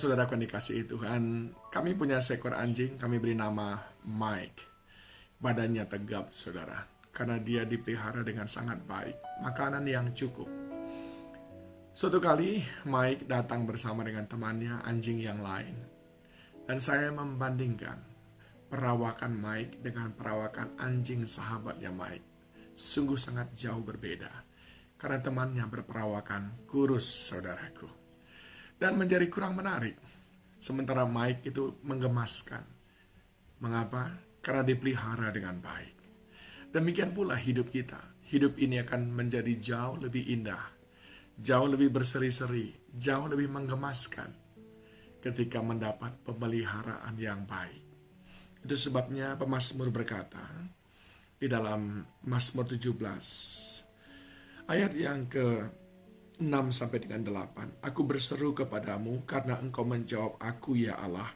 saudaraku yang dikasihi Tuhan, kami punya seekor anjing, kami beri nama Mike. Badannya tegap, saudara, karena dia dipelihara dengan sangat baik, makanan yang cukup. Suatu kali, Mike datang bersama dengan temannya, anjing yang lain. Dan saya membandingkan perawakan Mike dengan perawakan anjing sahabatnya Mike. Sungguh sangat jauh berbeda, karena temannya berperawakan kurus, saudaraku. Dan menjadi kurang menarik. Sementara Mike itu menggemaskan. Mengapa? Karena dipelihara dengan baik. Demikian pula hidup kita. Hidup ini akan menjadi jauh lebih indah, jauh lebih berseri-seri, jauh lebih menggemaskan ketika mendapat pemeliharaan yang baik. Itu sebabnya pemazmur berkata di dalam Mazmur 17 ayat yang ke 6 sampai dengan 8. Aku berseru kepadamu karena engkau menjawab aku, ya Allah.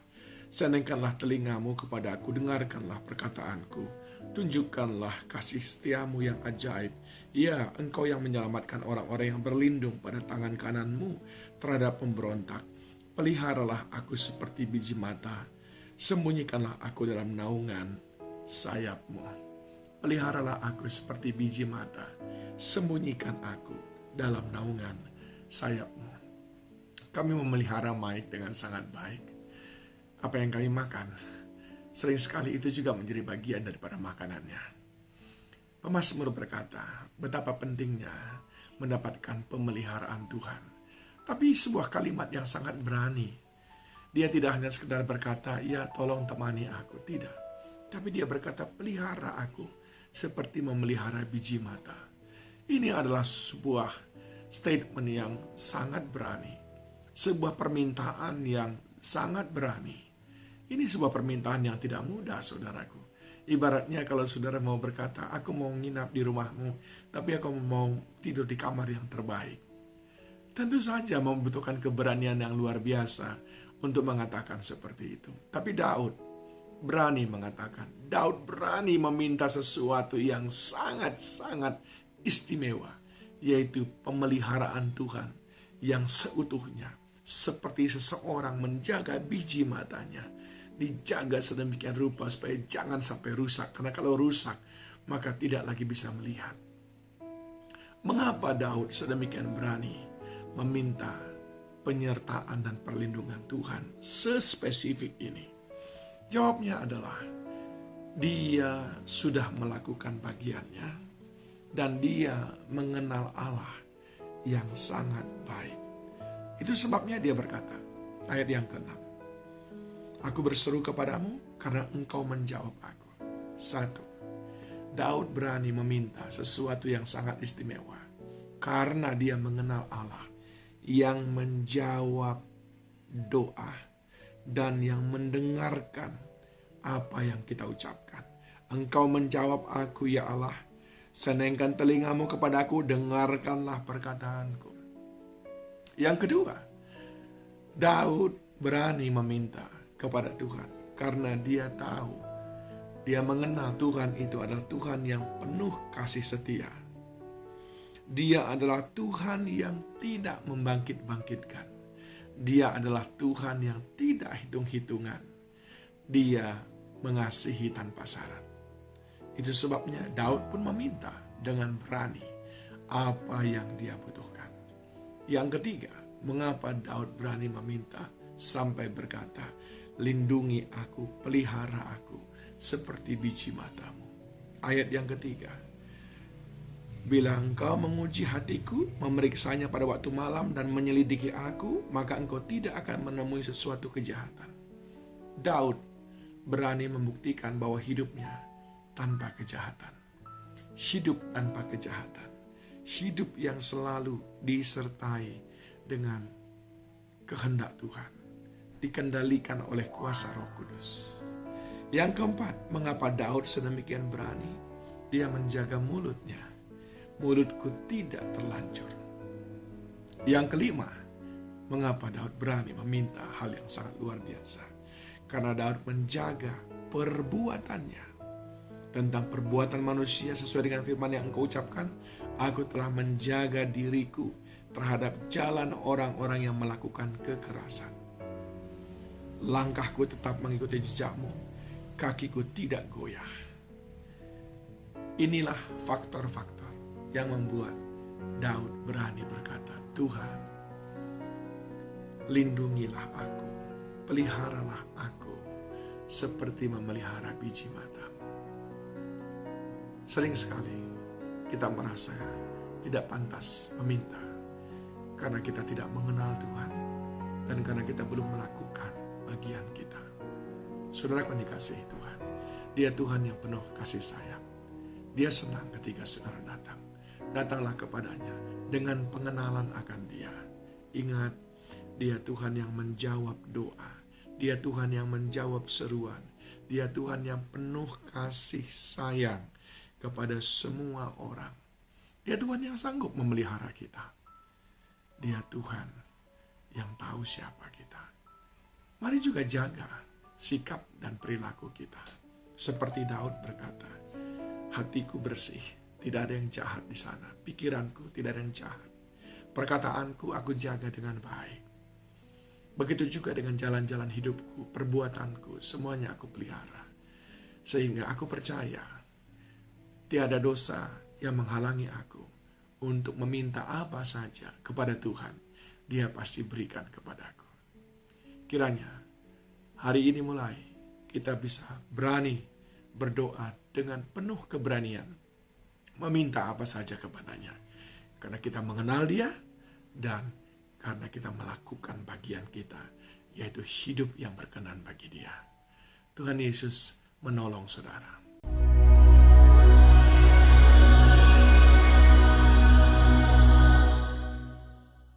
Senengkanlah telingamu kepada aku, dengarkanlah perkataanku. Tunjukkanlah kasih setiamu yang ajaib. Ya, engkau yang menyelamatkan orang-orang yang berlindung pada tangan kananmu terhadap pemberontak. Peliharalah aku seperti biji mata. Sembunyikanlah aku dalam naungan sayapmu. Peliharalah aku seperti biji mata. Sembunyikan aku dalam naungan sayapmu. Kami memelihara Mike dengan sangat baik. Apa yang kami makan, sering sekali itu juga menjadi bagian daripada makanannya. Pemazmur berkata, betapa pentingnya mendapatkan pemeliharaan Tuhan. Tapi sebuah kalimat yang sangat berani. Dia tidak hanya sekedar berkata, ya tolong temani aku. Tidak. Tapi dia berkata, pelihara aku seperti memelihara biji mata. Ini adalah sebuah statement yang sangat berani. Sebuah permintaan yang sangat berani. Ini sebuah permintaan yang tidak mudah, saudaraku. Ibaratnya kalau saudara mau berkata, aku mau nginap di rumahmu, tapi aku mau tidur di kamar yang terbaik. Tentu saja membutuhkan keberanian yang luar biasa untuk mengatakan seperti itu. Tapi Daud berani mengatakan. Daud berani meminta sesuatu yang sangat-sangat istimewa, yaitu pemeliharaan Tuhan yang seutuhnya, seperti seseorang menjaga biji matanya, dijaga sedemikian rupa supaya jangan sampai rusak, karena kalau rusak maka tidak lagi bisa melihat. Mengapa Daud sedemikian berani meminta penyertaan dan perlindungan Tuhan sespesifik ini? Jawabnya adalah dia sudah melakukan bagiannya. Dan dia mengenal Allah yang sangat baik. Itu sebabnya dia berkata, ayat yang ke-6. Aku berseru kepadamu karena engkau menjawab aku. 1. Daud berani meminta sesuatu yang sangat istimewa. Karena dia mengenal Allah yang menjawab doa dan yang mendengarkan apa yang kita ucapkan. Engkau menjawab aku, ya Allah. Senengkan telingamu kepadaku, dengarkanlah perkataanku. Yang kedua, Daud berani meminta kepada Tuhan karena dia tahu, dia mengenal Tuhan itu adalah Tuhan yang penuh kasih setia. Dia adalah Tuhan yang tidak membangkit-bangkitkan. Dia adalah Tuhan yang tidak hitung-hitungan. Dia mengasihi tanpa syarat. Itu sebabnya Daud pun meminta dengan berani apa yang dia butuhkan. Yang ketiga, mengapa Daud berani meminta sampai berkata, lindungi aku, pelihara aku seperti biji matamu. Ayat yang ketiga, bila engkau menguji hatiku, memeriksanya pada waktu malam dan menyelidiki aku, maka engkau tidak akan menemui sesuatu kejahatan. Daud berani membuktikan bahwa hidupnya tanpa kejahatan. Hidup tanpa kejahatan. Hidup yang selalu disertai dengan kehendak Tuhan. Dikendalikan oleh kuasa Roh Kudus. Yang keempat, mengapa Daud sedemikian berani? Dia menjaga mulutnya. Mulutku tidak terlancur. Yang kelima, mengapa Daud berani meminta hal yang sangat luar biasa? Karena Daud menjaga perbuatannya. Tentang perbuatan manusia sesuai dengan firman yang engkau ucapkan, aku telah menjaga diriku terhadap jalan orang-orang yang melakukan kekerasan. Langkahku tetap mengikuti jejakmu, kakiku tidak goyah. Inilah faktor-faktor yang membuat Daud berani berkata, Tuhan, lindungilah aku, peliharalah aku, seperti memelihara biji matamu. Sering sekali kita merasa tidak pantas meminta, karena kita tidak mengenal Tuhan, dan karena kita belum melakukan bagian kita. Saudara yang dikasihi Tuhan, Dia Tuhan yang penuh kasih sayang. Dia senang ketika saudara datang. Datanglah kepadanya dengan pengenalan akan Dia. Ingat, Dia Tuhan yang menjawab doa. Dia Tuhan yang menjawab seruan. Dia Tuhan yang penuh kasih sayang kepada semua orang. Dia Tuhan yang sanggup memelihara kita. Dia Tuhan yang tahu siapa kita. Mari juga jaga sikap dan perilaku kita. Seperti Daud berkata, hatiku bersih, tidak ada yang jahat di sana. Pikiranku tidak ada yang jahat. Perkataanku aku jaga dengan baik. Begitu juga dengan jalan-jalan hidupku, perbuatanku, semuanya aku pelihara. Sehingga aku percaya, tiada dosa yang menghalangi aku untuk meminta apa saja kepada Tuhan. Dia pasti berikan kepadaku. Kiranya hari ini mulai kita bisa berani berdoa dengan penuh keberanian, meminta apa saja kepadanya. Karena kita mengenal Dia, dan karena kita melakukan bagian kita, yaitu hidup yang berkenan bagi Dia. Tuhan Yesus menolong saudara.